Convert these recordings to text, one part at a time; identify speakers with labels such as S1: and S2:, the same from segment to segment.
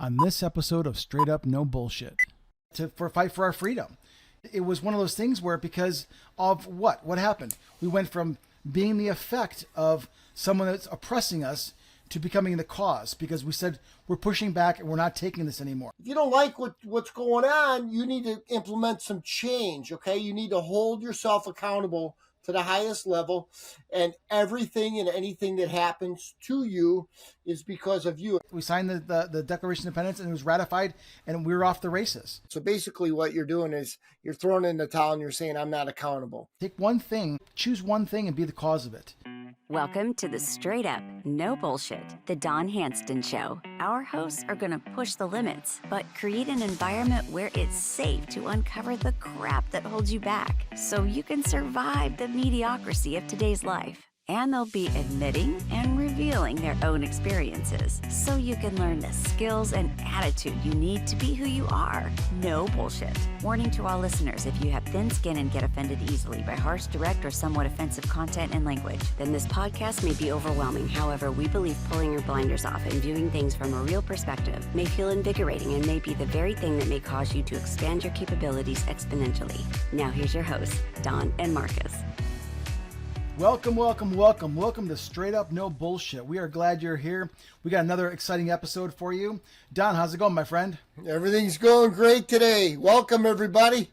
S1: on this episode of Straight Up No Bullshit. For fight for our freedom. It was one of those things where because of what happened? We went from being the effect of someone that's oppressing us to becoming the cause, because we said we're pushing back and we're not taking this anymore.
S2: If you don't like what's going on, you need to implement some change, okay? You need to hold yourself accountable to the highest level, and everything and anything that happens to you is because of you.
S1: We signed the Declaration of Independence and it was ratified and we were off the races.
S2: So basically what you're doing is you're throwing in the towel and you're saying, I'm not accountable.
S1: Take one thing, choose one thing and be the cause of it.
S3: Welcome to the Straight Up No Bullshit, the Don Handston Show. Our hosts are going to push the limits, but create an environment where it's safe to uncover the crap that holds you back so you can survive the mediocrity of today's life. And they'll be admitting and revealing their own experiences so you can learn the skills and attitude you need to be who you are. No bullshit. Warning to all listeners: if you have thin skin and get offended easily by harsh, direct, or somewhat offensive content and language, then this podcast may be overwhelming. However, we believe pulling your blinders off and viewing things from a real perspective may feel invigorating and may be the very thing that may cause you to expand your capabilities exponentially. Now here's your hosts, Don and Markus.
S1: Welcome to Straight Up No Bullshit. We are glad you're here. We got another exciting episode for you. Don, how's it going, my friend?
S2: Everything's going great today. Welcome, everybody.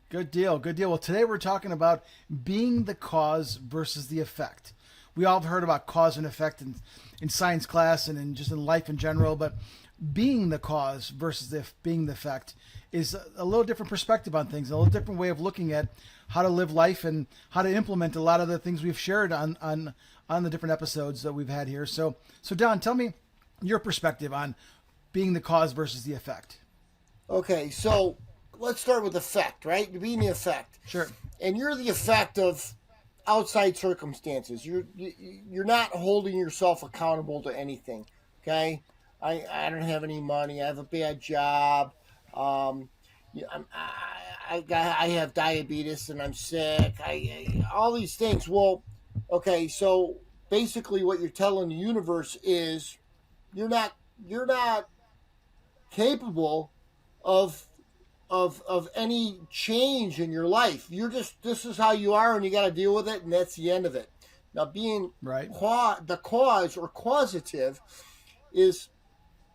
S1: Good deal. Well, today we're talking about being the cause versus the effect. We all have heard about cause and effect in science class and just in life in general, but being the cause versus being the effect is a little different perspective on things, a little different way of looking at how to live life and how to implement a lot of the things we've shared on the different episodes that we've had here. So Don, tell me your perspective on being the cause versus the effect.
S2: Okay, so let's start with effect, right? You're being the effect.
S1: Sure.
S2: And you're the effect of outside circumstances. You're not holding yourself accountable to anything, okay? I don't have any money. I have a bad job. I have diabetes and I'm sick. All these things. Well, okay. So basically, what you're telling the universe is you're not capable of any change in your life. This is how you are, and you got to deal with it, and that's the end of it. Now, being
S1: right,
S2: the cause or causative is,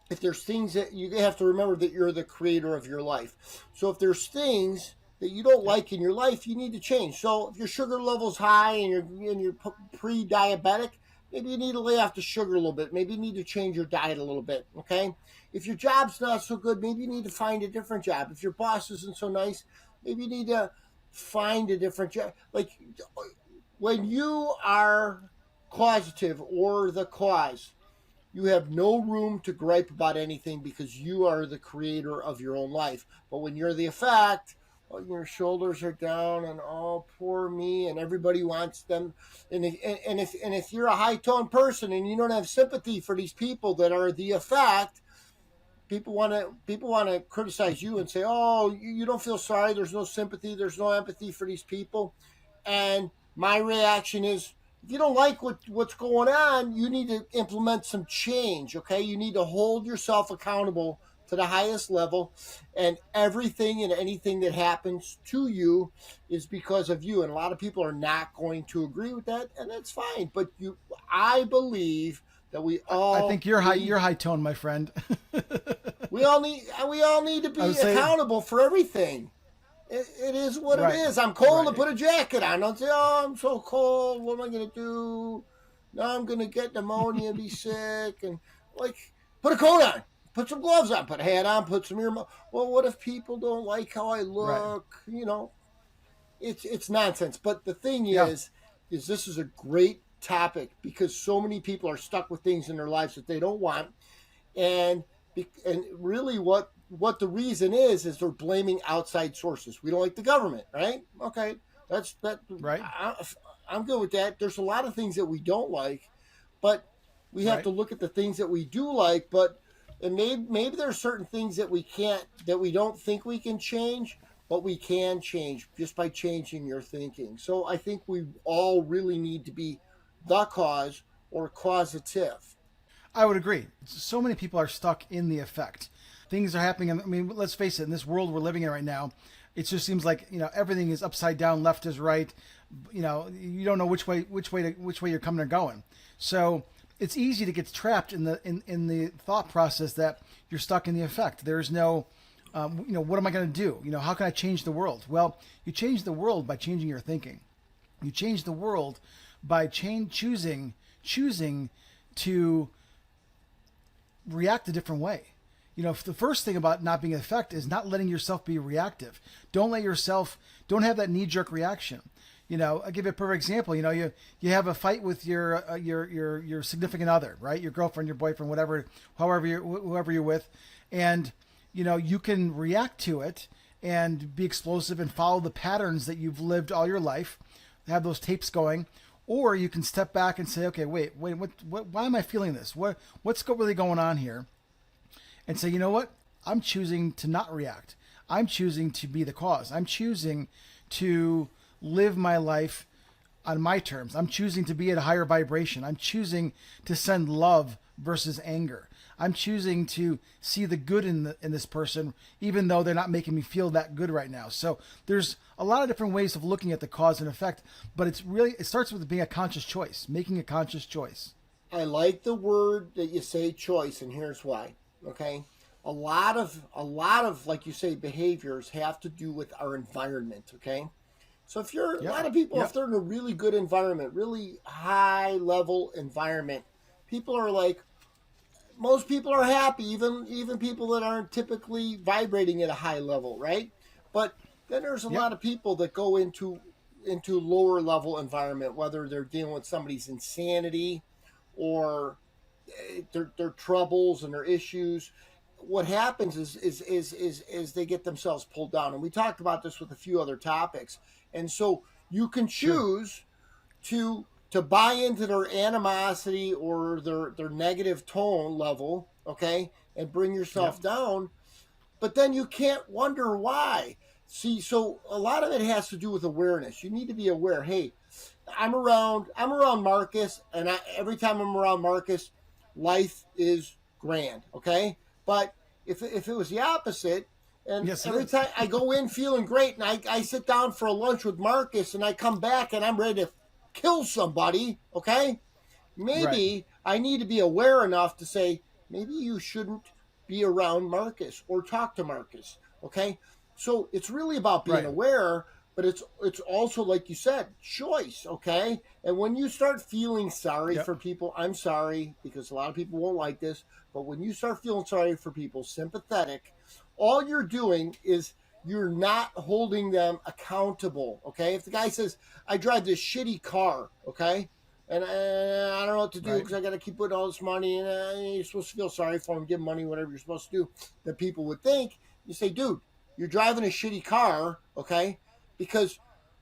S2: if there's things that you have to remember that you're the creator of your life. So if there's things that you don't like in your life, you need to change. So if your sugar level's high and you're pre-diabetic, maybe you need to lay off the sugar a little bit. Maybe you need to change your diet a little bit, okay? If your job's not so good, maybe you need to find a different job. If your boss isn't so nice, maybe you need to find a different job. Like, when you are causative or the cause, you have no room to gripe about anything because you are the creator of your own life. But when you're the effect, your shoulders are down and poor me, and everybody wants them. And if you're a high-tone person and you don't have sympathy for these people that are the effect, people want to criticize you and say, "Oh, you don't feel sorry. There's no sympathy. There's no empathy for these people." And my reaction is, if you don't like what's going on, you need to implement some change, okay? You need to hold yourself accountable to the highest level, and everything and anything that happens to you is because of you. And a lot of people are not going to agree with that, and that's fine. But I believe that we all...
S1: I think you're high tone, my friend.
S2: we all need to be accountable for everything. It is what it is. I'm cold, to put a jacket on. Don't say, "Oh, I'm so cold. What am I going to do? Now I'm going to get pneumonia and be sick." And put a coat on, put some gloves on, put a hat on, put some ear. Well, what if people don't like how I look? Right. It's nonsense. But the thing is this is a great topic because so many people are stuck with things in their lives that they don't want, and really what the reason is they're blaming outside sources. We don't like the government, right? Okay, that's that.
S1: Right.
S2: I'm good with that. There's a lot of things that we don't like, but we have to look at the things that we do like. And maybe there are certain things that we don't think we can change, but we can change just by changing your thinking. So I think we all really need to be the cause or causative.
S1: I would agree. So many people are stuck in the effect. Things are happening. I mean, let's face it. In this world we're living in right now, it just seems like everything is upside down. Left is right. You don't know which way you're coming or going. So it's easy to get trapped in the thought process that you're stuck in the effect. There's no, what am I going to do? How can I change the world? Well, you change the world by changing your thinking. You change the world by choosing to react a different way. The first thing about not being an effect is not letting yourself be reactive. Don't have that knee-jerk reaction. I'll give you a perfect example. You have a fight with your significant other, right? Your girlfriend, your boyfriend, whoever you're with, and you can react to it and be explosive and follow the patterns that you've lived all your life, have those tapes going, or you can step back and say, okay, wait, why am I feeling this? What's really going on here? And say, you know what? I'm choosing to not react. I'm choosing to be the cause. I'm choosing to live my life on my terms. I'm choosing to be at a higher vibration. I'm choosing to send love versus anger. I'm choosing to see the good in this person, even though they're not making me feel that good right now. So there's a lot of different ways of looking at the cause and effect, but it starts with being a conscious choice, making a conscious choice.
S2: I like the word that you say, choice, and here's why. Okay, a lot of like you say behaviors have to do with our environment. Okay, so if you're a lot of people, if they're in a really good environment, really high level environment, people are like, most people are happy, even people that aren't typically vibrating at a high level, right? But then there's a lot of people that go into lower level environment, whether they're dealing with somebody's insanity or their troubles and their issues. What happens is they get themselves pulled down, and we talked about this with a few other topics. And so you can choose to buy into their animosity or their negative tone level, okay, and bring yourself down, but then you can't wonder why. See, so a lot of it has to do with awareness. You need to be aware. Hey, I'm around Markus, and every time I'm around Markus, life is grand, okay? But if it was the opposite, and every time I go in feeling great, and I sit down for a lunch with Markus, and I come back and I'm ready to kill somebody, okay? Maybe I need to be aware enough to say, maybe you shouldn't be around Markus or talk to Markus, okay? So it's really about being aware, but it's also, like you said, choice, okay? And when you start feeling sorry for people, I'm sorry, because a lot of people won't like this, but when you start feeling sorry for people, sympathetic, all you're doing is you're not holding them accountable, okay? If the guy says, I drive this shitty car, okay, and I don't know what to do because I got to keep putting all this money, and you're supposed to feel sorry for him, give him money, whatever you're supposed to do, that people would think, you say, dude, you're driving a shitty car, okay, because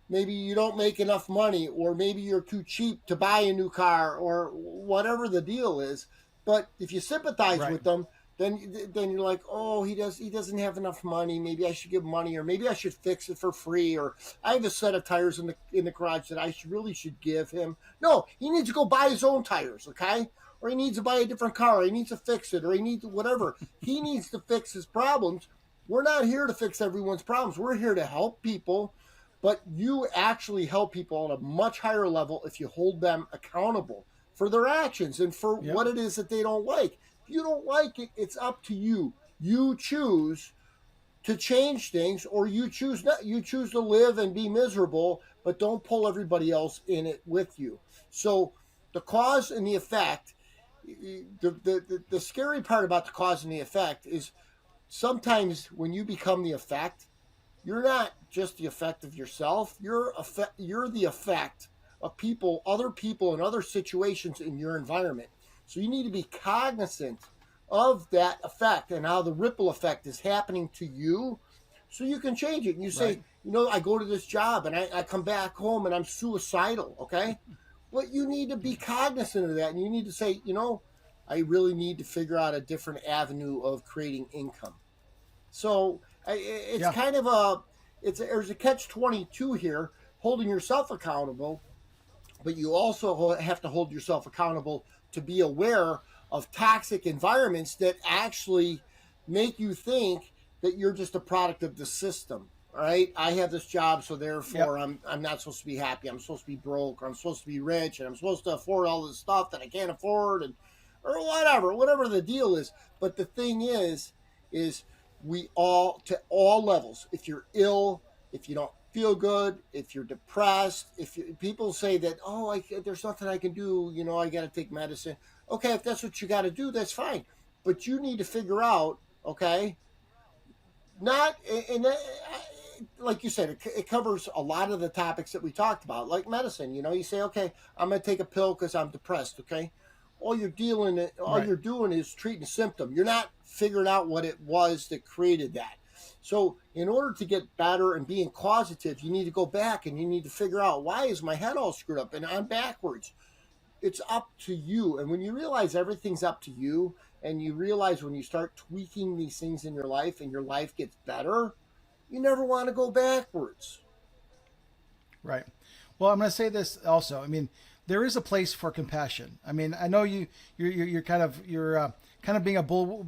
S2: maybe you don't make enough money, or maybe you're too cheap to buy a new car, or whatever the deal is. But if you sympathize with them, then you're like, oh, he doesn't have enough money. Maybe I should give him money, or maybe I should fix it for free, or I have a set of tires in the garage that I really should give him. No, he needs to go buy his own tires, okay? Or he needs to buy a different car, or he needs to fix it, or he needs whatever. He needs to fix his problems. We're not here to fix everyone's problems. We're here to help people, but you actually help people at a much higher level if you hold them accountable for their actions and for what it is that they don't like. If you don't like it, it's up to you. You choose to change things, or you choose not. You choose to live and be miserable, but don't pull everybody else in it with you. So the cause and the effect, the scary part about the cause and the effect is sometimes when you become the effect, you're not just the effect of yourself. You're the effect of people, other people, and other situations in your environment. So you need to be cognizant of that effect and how the ripple effect is happening to you, so you can change it. And you say, I go to this job and I come back home and I'm suicidal, okay? Well, you need to be cognizant of that, and you need to say, I really need to figure out a different avenue of creating income. So it's kind of there's a catch-22 here, holding yourself accountable, but you also have to hold yourself accountable to be aware of toxic environments that actually make you think that you're just a product of the system. All right, I have this job, so therefore I'm not supposed to be happy. I'm supposed to be broke, or I'm supposed to be rich, and I'm supposed to afford all this stuff that I can't afford, and or whatever the deal is. But the thing is we all, to all levels, if you're ill, if you don't feel good, if you're depressed, people say that, oh, there's nothing I can do, I got to take medicine. Okay, if that's what you got to do, that's fine. But you need to figure out, okay, not, and like you said, it covers a lot of the topics that we talked about, like medicine. You say, okay, I'm going to take a pill because I'm depressed, okay? All you're doing is treating a symptom. You're not figuring out what it was that created that. So in order to get better and being causative, you need to go back and you need to figure out, why is my head all screwed up and I'm backwards? It's up to you. And when you realize everything's up to you, and you realize when you start tweaking these things in your life and your life gets better, you never want to go backwards.
S1: Right. Well, I'm going to say this also. I mean, there is a place for compassion. I mean, I know you're kind of being a bull,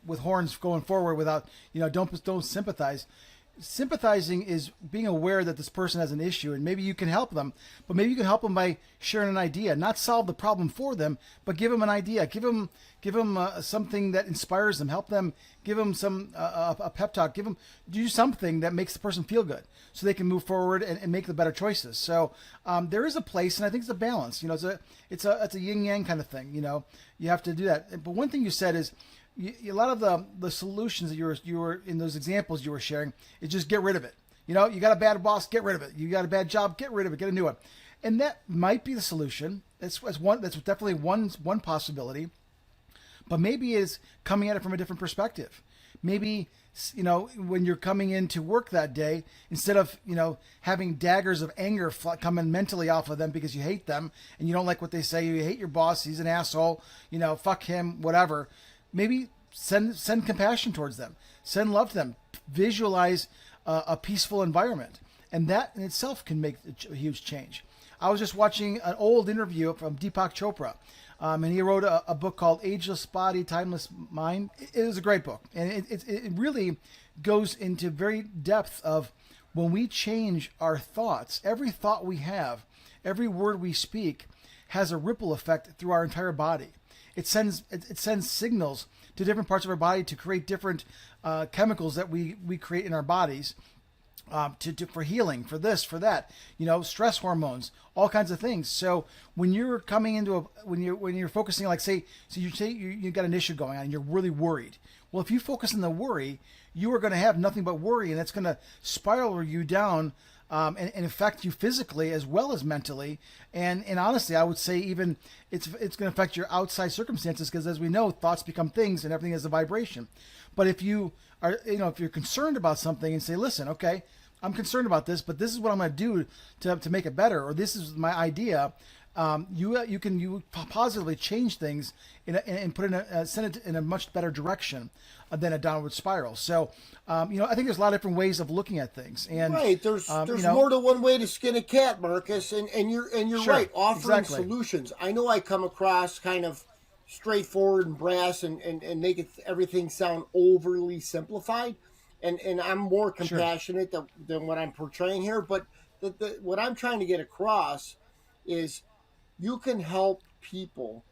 S1: with horns going forward without, don't sympathize. Sympathizing is being aware that this person has an issue and maybe you can help them, but maybe you can help them by sharing an idea, not solve the problem for them, but give them an idea, give them something that inspires them, help them, give them a pep talk, do something that makes the person feel good so they can move forward and make the better choices. So there is a place, and I think it's a balance. It's a yin yang kind of thing. You have to do that. But one thing you said is, a lot of the solutions that you were in those examples you were sharing is just get rid of it. You got a bad boss, get rid of it. You got a bad job, get rid of it, get a new one. And that might be the solution. That's definitely one possibility. But maybe it's coming at it from a different perspective. Maybe, when you're coming into work that day, instead of, having daggers of anger coming mentally off of them because you hate them and you don't like what they say, you hate your boss, he's an asshole, fuck him, whatever. Maybe send compassion towards them, send love to them, visualize a peaceful environment. And that in itself can make a huge change. I was just watching an old interview from Deepak Chopra, and he wrote a book called Ageless Body, Timeless Mind. It is a great book, and it really goes into very depth of when we change our thoughts, every thought we have, every word we speak has a ripple effect through our entire body. It sends signals to different parts of our body to create different chemicals that we create in our bodies for healing, for this, for that, stress hormones, all kinds of things. So when you're coming into when you're focusing, like say you got an issue going on and you're really worried. Well, if you focus on the worry, you are going to have nothing but worry, and that's going to spiral you down and affect you physically as well as mentally. And honestly, I would say even it's going to affect your outside circumstances, because as we know, thoughts become things and everything is a vibration. But if you are, if you're concerned about something and say, listen, okay, I'm concerned about this, but this is what I'm going to do to make it better, or this is my idea. You can positively change things and send it in a much better direction than a downward spiral. So, I think there's a lot of different ways of looking at things. And
S2: right, there's more than one way to skin a cat, Markus, and you're sure, right, offering solutions. I know I come across kind of straightforward and brass and make everything sound overly simplified, and I'm more compassionate than what I'm portraying here. But what I'm trying to get across is, you can help people,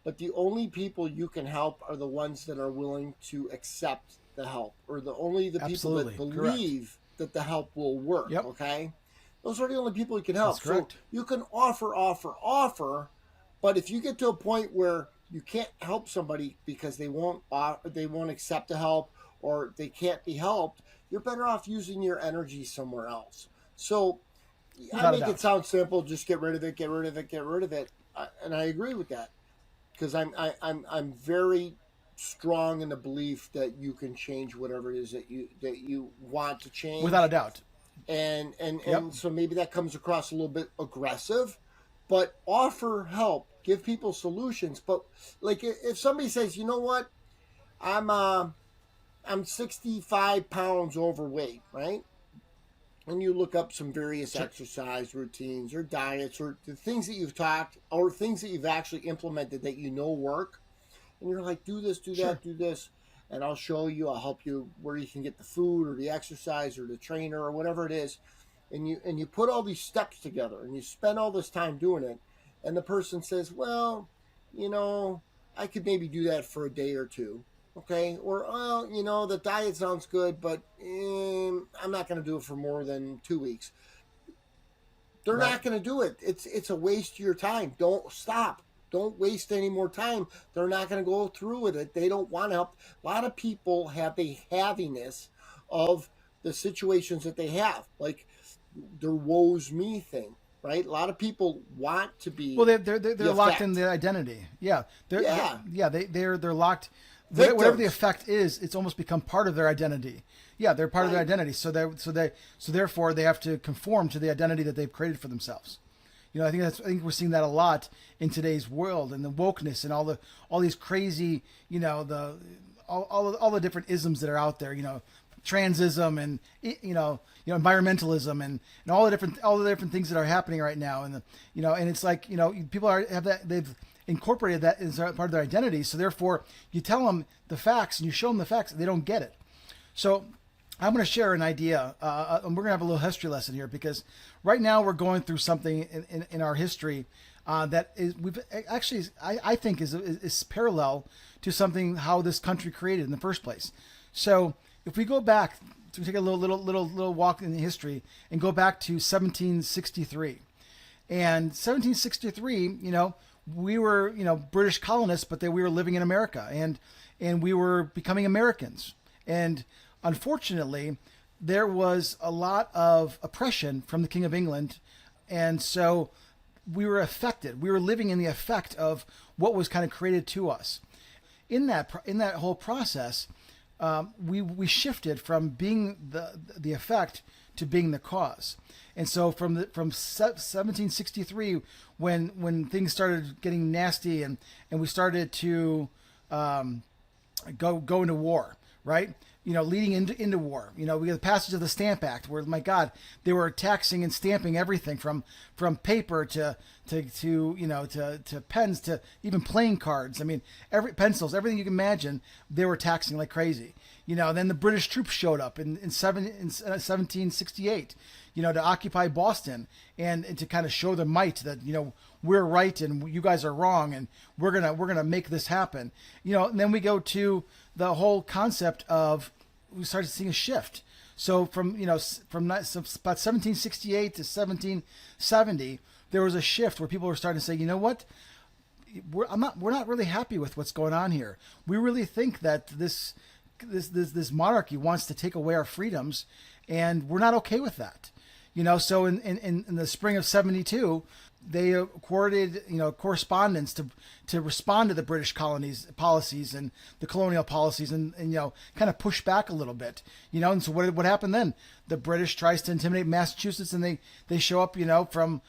S2: but the only people you can help are the ones that are willing to accept the help, or the people that believe that the help will work. Yep. Okay, those are the only people you can help.
S1: That's correct.
S2: So you can offer, but if you get to a point where you can't help somebody because they won't accept the help, or they can't be helped, you're better off using your energy somewhere else. So I make it sound simple. Just get rid of it. Get rid of it. Get rid of it. And I agree with that, because I'm very strong in the belief that you can change whatever it is that you want to change,
S1: without a doubt.
S2: And so maybe that comes across a little bit aggressive, but offer help, give people solutions. But like if somebody says, you know what, I'm 65 pounds overweight, right? And you look up some various exercise routines or diets or the things that you've talked, or things that you've actually implemented that work, and you're like, do this, do that, do this, and I'll show you, I'll help you where you can get the food or the exercise or the trainer or whatever it is, and you put all these steps together and you spend all this time doing it, and the person says, well, I could maybe do that for a day or two. Okay, or well, the diet sounds good, but I'm not going to do it for more than 2 weeks. They're not going to do it. It's a waste of your time. Don't stop. Don't waste any more time. They're not going to go through with it. They don't want to help. A lot of people have the haviness of the situations that they have, like their woe's me thing, right? A lot of people want to be.
S1: Well, they're locked in their identity. Yeah, they're locked. Whatever the effect is, it's almost become part of their identity. Yeah, they're part of their identity. So therefore they have to conform to the identity that they've created for themselves. I think we're seeing that a lot in today's world, and the wokeness and all these crazy, all the different isms that are out there. Transism and environmentalism and all the different things that are happening right now, and and it's like people have that, they've incorporated that as part of their identity. So therefore, you tell them the facts and you show them the facts, and they don't get it. So I'm going to share an idea, and we're going to have a little history lesson here, because right now we're going through something in our history that is I think is parallel to something how this country created in the first place. So if we go back, to take a little walk in history and go back to 1763, and 1763, we were, British colonists, but we were living in America, and we were becoming Americans. And unfortunately, there was a lot of oppression from the King of England. And so we were affected. We were living in the effect of what was kind of created to us. In that whole process, we shifted from being the effect to being the cause. And so from 1763, when things started getting nasty and we started to go into war, right? Leading into war, we got the passage of the Stamp Act, where, my God, they were taxing and stamping everything from paper to pens to even playing cards. I mean, pencils, everything you can imagine, they were taxing like crazy. Then the British troops showed up in 1768, to occupy Boston and to kind of show the might that, we're right and you guys are wrong, and we're gonna make this happen. And then we go to the whole concept of, we started seeing a shift. So from about 1768 to 1770, there was a shift where people were starting to say, you know what, we're not really happy with what's going on here. We really think that this monarchy wants to take away our freedoms, and we're not okay with that. So in the spring of 72, they accorded, correspondence to respond to the British colonies policies and the colonial policies, and kind of push back a little bit, and so what happened then? The British tries to intimidate Massachusetts, and they show up, from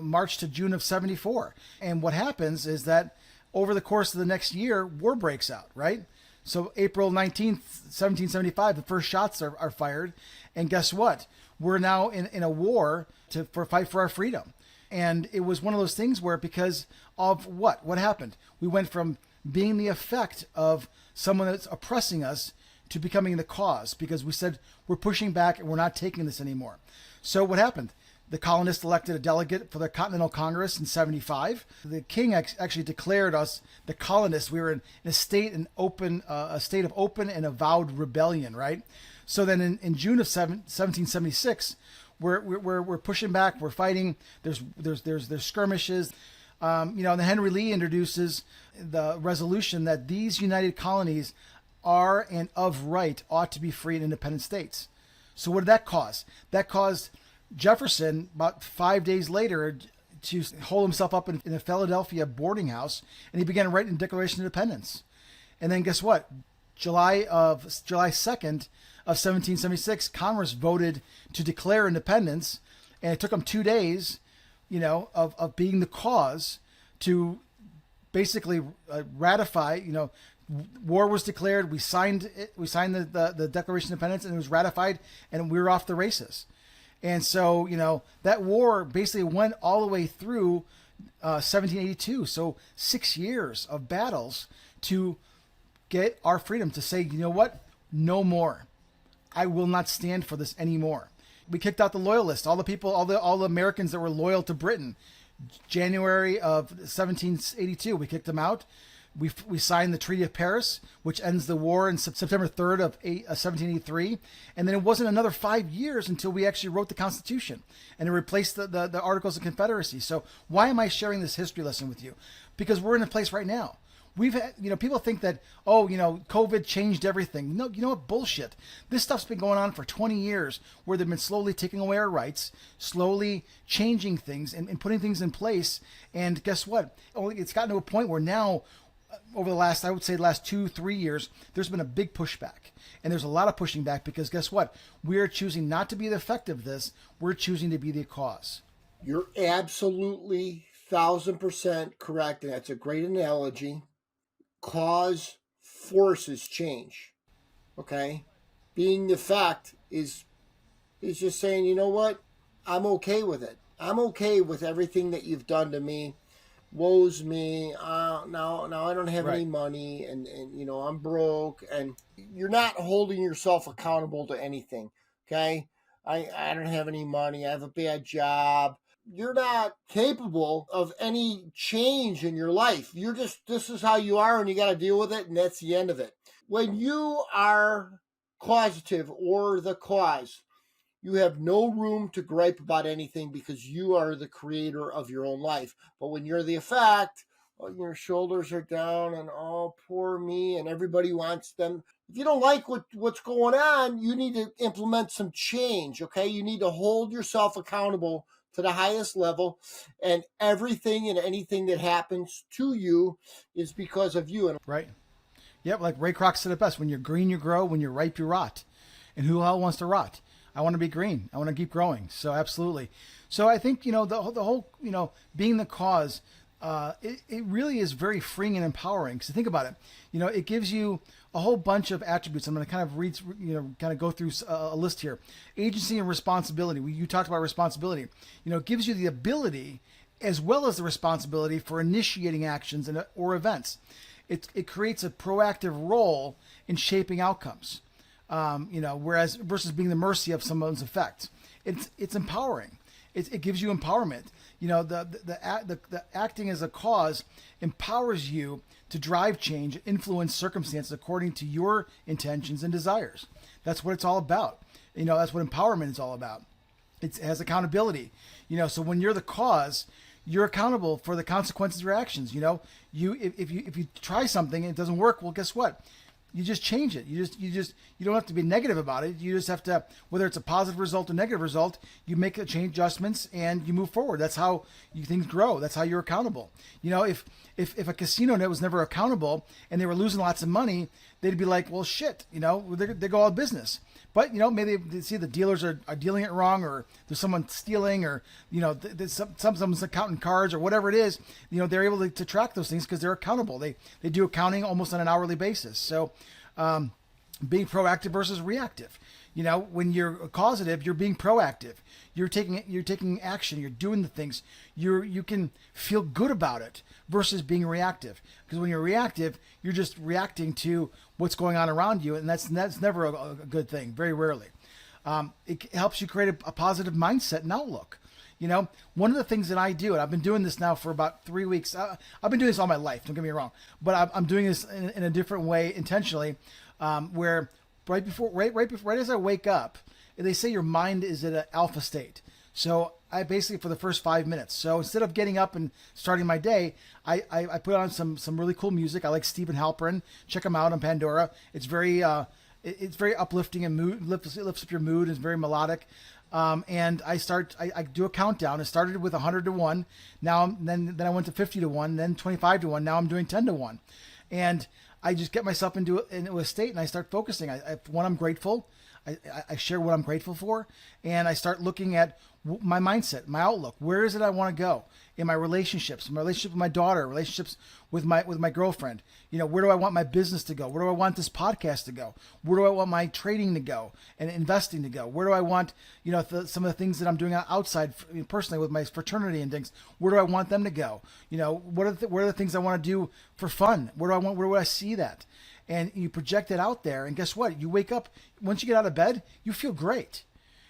S1: March to June of 74. And what happens is that over the course of the next year, war breaks out, right? So April 19th, 1775, the first shots are fired, and guess what? We're now in a war for fight for our freedom. And it was one of those things where, because of what happened? We went from being the effect of someone that's oppressing us to becoming the cause, because we said we're pushing back and we're not taking this anymore. So what happened? The colonists elected a delegate for the Continental Congress in 75. The king actually declared us, the colonists, we were in a state of open and avowed rebellion, right? So then in June of 1776, we're pushing back, we're fighting. There's skirmishes. And then Henry Lee introduces the resolution that these united colonies are and of right ought to be free and independent states. So what did that cause? That caused Jefferson, about 5 days later, to hold himself up in a Philadelphia boarding house, and he began writing the Declaration of Independence. And then guess what? July 2nd of 1776, Congress voted to declare independence, and it took them 2 days, of being the cause to basically ratify. War was declared. We signed it. We signed the Declaration of Independence, and it was ratified, and we were off the races. And so, that war basically went all the way through 1782. So 6 years of battles to get our freedom, to say, you know what, no more. I will not stand for this anymore. We kicked out the loyalists, all the people, all the Americans that were loyal to Britain. January of 1782, we kicked them out. We signed the Treaty of Paris, which ends the war in September 3rd of 1783. And then it wasn't another 5 years until we actually wrote the Constitution and it replaced the Articles of Confederacy. So why am I sharing this history lesson with you? Because we're in a place right now. We've had, people think that, COVID changed everything. No, you know what? Bullshit. This stuff's been going on for 20 years where they've been slowly taking away our rights, slowly changing things and putting things in place. And guess what? It's gotten to a point where now, over the last 2-3 years, there's been a big pushback. And there's a lot of pushing back because guess what? We're choosing not to be the effect of this. We're choosing to be the cause.
S2: You're absolutely 1,000% correct. And that's a great analogy. Cause forces change. Okay? Being the fact is just saying, you know what? I'm okay with it. I'm okay with everything that you've done to me. Woe's me. Now I don't have any money and I'm broke, and you're not holding yourself accountable to anything. Okay? I don't have any money. I have a bad job. You're not capable of any change in your life. This is how you are and you got to deal with it, and that's the end of it. When you are causative or the cause, you have no room to gripe about anything because you are the creator of your own life. But when you're the effect, your shoulders are down and poor me, and everybody wants them. If you don't like what's going on, you need to implement some change, okay? You need to hold yourself accountable to the highest level, and everything and anything that happens to you is because of you.
S1: Right. Yep, like Ray Kroc said it best, when you're green, you grow, when you're ripe, you rot. And who the hell wants to rot? I want to be green. I want to keep growing. So absolutely. So I think, the whole, being the cause, it really is very freeing and empowering. Because think about it, it gives you a whole bunch of attributes. I'm going to kind of read, kind of go through a list here. Agency and responsibility. You talked about responsibility. It gives you the ability as well as the responsibility for initiating actions or events. It creates a proactive role in shaping outcomes. Whereas versus being the mercy of someone's effect. It's empowering. It gives you empowerment. The acting as a cause empowers you to drive change, influence circumstances according to your intentions and desires. That's what it's all about. That's what empowerment is all about. It has accountability. So when you're the cause, you're accountable for the consequences of your actions. If you try something and it doesn't work, well, guess what? You just change it. You don't have to be negative about it. You just have to, whether it's a positive result or negative result, you make the change adjustments and you move forward. That's how things grow. That's how you're accountable. If a casino net was never accountable and they were losing lots of money, they'd be like, well, shit, they go out of business. But, maybe they see the dealers are dealing it wrong, or there's someone stealing, or, someone's counting cards or whatever it is, they're able to track those things because they're accountable. They do accounting almost on an hourly basis. So being proactive versus reactive. When you're causative, you're being proactive. You're taking action. You're doing the things. You can feel good about it versus being reactive. Because when you're reactive, you're just reacting to what's going on around you, and that's never a good thing. Very rarely. It helps you create a positive mindset and outlook. One of the things that I do, and I've been doing this now for about 3 weeks. I've been doing this all my life. Don't get me wrong, but I'm doing this in a different way intentionally, where right as I wake up, they say your mind is at an alpha state. So I basically, for the first 5 minutes. So instead of getting up and starting my day, I put on some really cool music. I like Stephen Halperin. Check him out on Pandora. It's very uplifting and lifts up your mood. It's very melodic. And I do a countdown. It started with 100 to 1. Then I went to 50 to 1, then 25 to 1. Now I'm doing 10 to 1. And I just get myself into a state and I start focusing. I'm grateful. I share what I'm grateful for, and I start looking at my mindset, my outlook. Where is it I want to go in my relationships, my relationship with my daughter, relationships with my girlfriend? Where do I want my business to go? Where do I want this podcast to go? Where do I want my trading to go and investing to go? Where do I want, some of the things that I'm doing outside personally with my fraternity and things? Where do I want them to go? What are the things I want to do for fun? Where do I see that? And you project it out there, and guess what? You wake up, once you get out of bed, you feel great.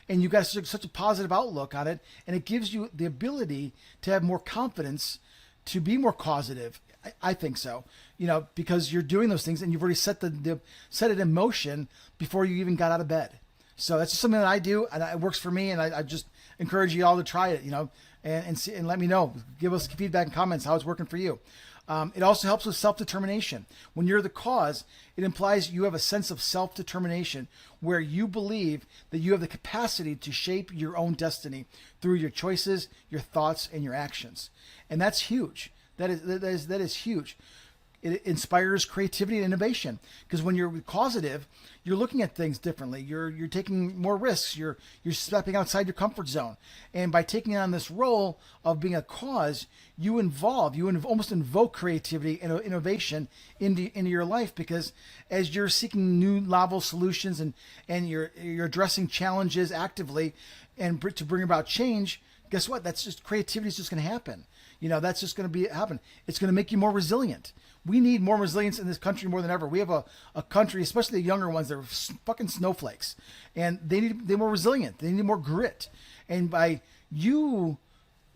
S1: And you've got such a positive outlook on it, and it gives you the ability to have more confidence, to be more causative. I think so, because you're doing those things, and you've already set it in motion before you even got out of bed. So that's just something that I do, and it works for me, and I just encourage you all to try it, and see, and let me know. Give us feedback and comments how it's working for you. It also helps with self-determination. When you're the cause, it implies you have a sense of self-determination where you believe that you have the capacity to shape your own destiny through your choices, your thoughts, and your actions. And that's huge. That is huge. It inspires creativity and innovation, because when you're causative, you're looking at things differently. You're taking more risks. You're stepping outside your comfort zone. And by taking on this role of being a cause, you almost invoke creativity and innovation into your life, because as you're seeking new novel solutions and you're addressing challenges actively and to bring about change, guess what? That's just creativity is just going to happen. That's just going to happen. It's going to make you more resilient. We need more resilience in this country more than ever. We have a country, especially the younger ones, that are fucking snowflakes, and they're more resilient. They need more grit. And by you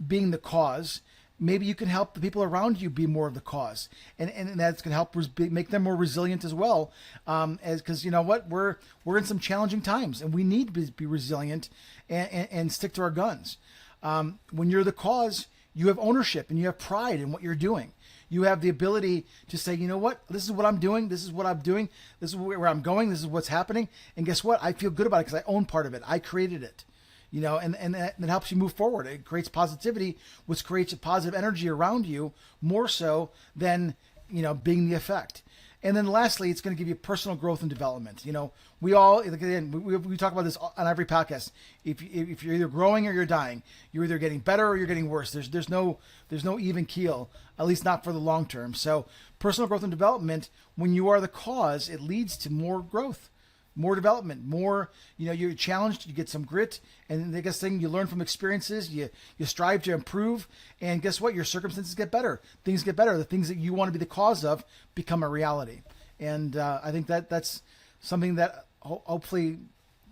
S1: being the cause, maybe you can help the people around you be more of the cause, and that's going to help make them more resilient as well. Because you know what, we're in some challenging times, and we need to be resilient and stick to our guns. When you're the cause, you have ownership and you have pride in what you're doing. You have the ability to say, you know what, this is what I'm doing. This is what I'm doing. This is where I'm going. This is what's happening. And guess what? I feel good about it because I own part of it. I created it, and that helps you move forward. It creates positivity, which creates a positive energy around you more so than, being the effect. And then lastly, it's going to give you personal growth and development. We all, again, we talk about this on every podcast. If you're either growing or you're dying, you're either getting better or you're getting worse. There's no even keel, at least not for the long term. So personal growth and development, when you are the cause, it leads to more growth, more development, more, you're challenged, you get some grit, and the next thing, you learn from experiences, you strive to improve, and guess what? Your circumstances get better. Things get better. The things that you want to be the cause of become a reality. And I think that's something that hopefully,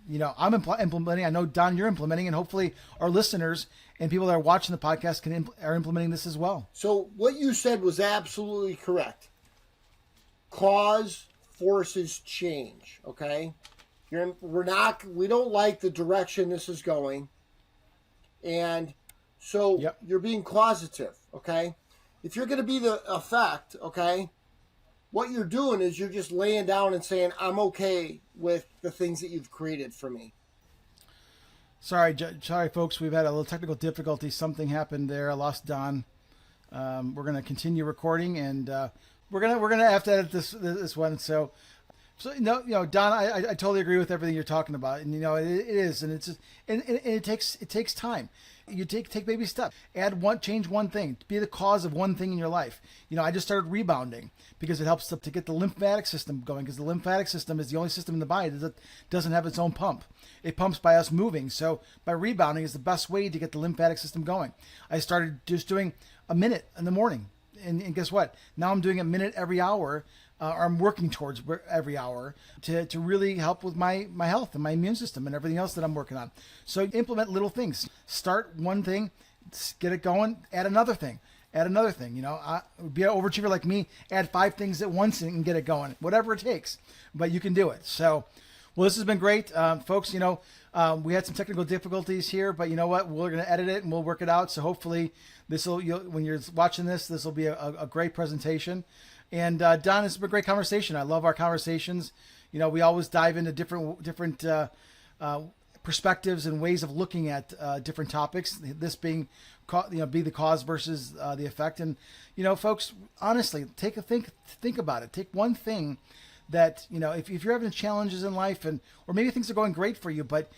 S1: I'm implementing. I know, Don, you're implementing, and hopefully our listeners and people that are watching the podcast are implementing this as well.
S2: So what you said was absolutely correct. Cause forces change, okay? We don't like the direction this is going. And so You're being causative, okay? If you're going to be the effect, okay, what you're doing is you're just laying down and saying, I'm okay with the things that you've created for me.
S1: Sorry, folks. We've had a little technical difficulty. Something happened there. I lost Don. We're going to continue recording, and we're gonna have to edit this one. So Don, I totally agree with everything you're talking about, and it is, and it's just, and it takes time. You take baby steps. Change one thing. Be the cause of one thing in your life. I just started rebounding because it helps to get the lymphatic system going, because the lymphatic system is the only system in the body that doesn't have its own pump. It pumps by us moving. So by rebounding is the best way to get the lymphatic system going. I started just doing a minute in the morning. And guess what? Now I'm doing a minute every hour, or I'm working towards every hour to really help with my health and my immune system and everything else that I'm working on. So implement little things. Start one thing, get it going, add another thing. Be an overachiever like me, add 5 things at once and get it going. Whatever it takes, but you can do it. So, well, this has been great. Folks, we had some technical difficulties here, but you know what? We're going to edit it and we'll work it out. So hopefully when you're watching this will be a great presentation. And Don, it's been a great conversation. I love our conversations. We always dive into different perspectives and ways of looking at different topics. This being, be the cause versus the effect. And folks, honestly, think about it. Take one thing that if you're having challenges in life, or maybe things are going great for you, but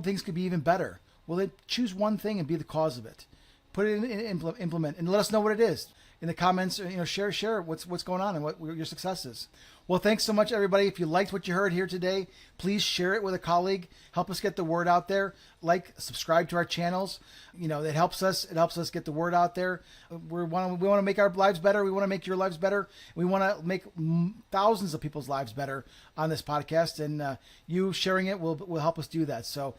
S1: things could be even better. Well, then choose one thing and be the cause of it. Put it in implement, and let us know what it is in the comments. Share what's going on and what your success is. Well, thanks so much, everybody. If you liked what you heard here today, please share it with a colleague. Help us get the word out there. Subscribe to our channels. It helps us. It helps us get the word out there. We want to make our lives better. We want to make your lives better. We want to make thousands of people's lives better on this podcast, and you sharing it will help us do that. So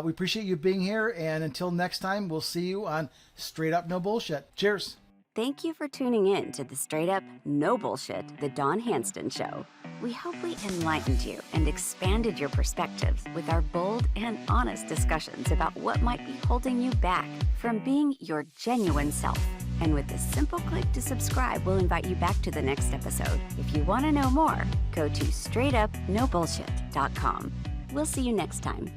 S1: we appreciate you being here, and until next time, we'll see you on Straight Up No Bullshit. Cheers.
S3: Thank you for tuning in to the Straight Up No Bullshit, the Don Handston Show. We hope we enlightened you and expanded your perspective with our bold and honest discussions about what might be holding you back from being your genuine self. And with a simple click to subscribe, we'll invite you back to the next episode. If you want to know more, go to straightupnobullshit.com. We'll see you next time.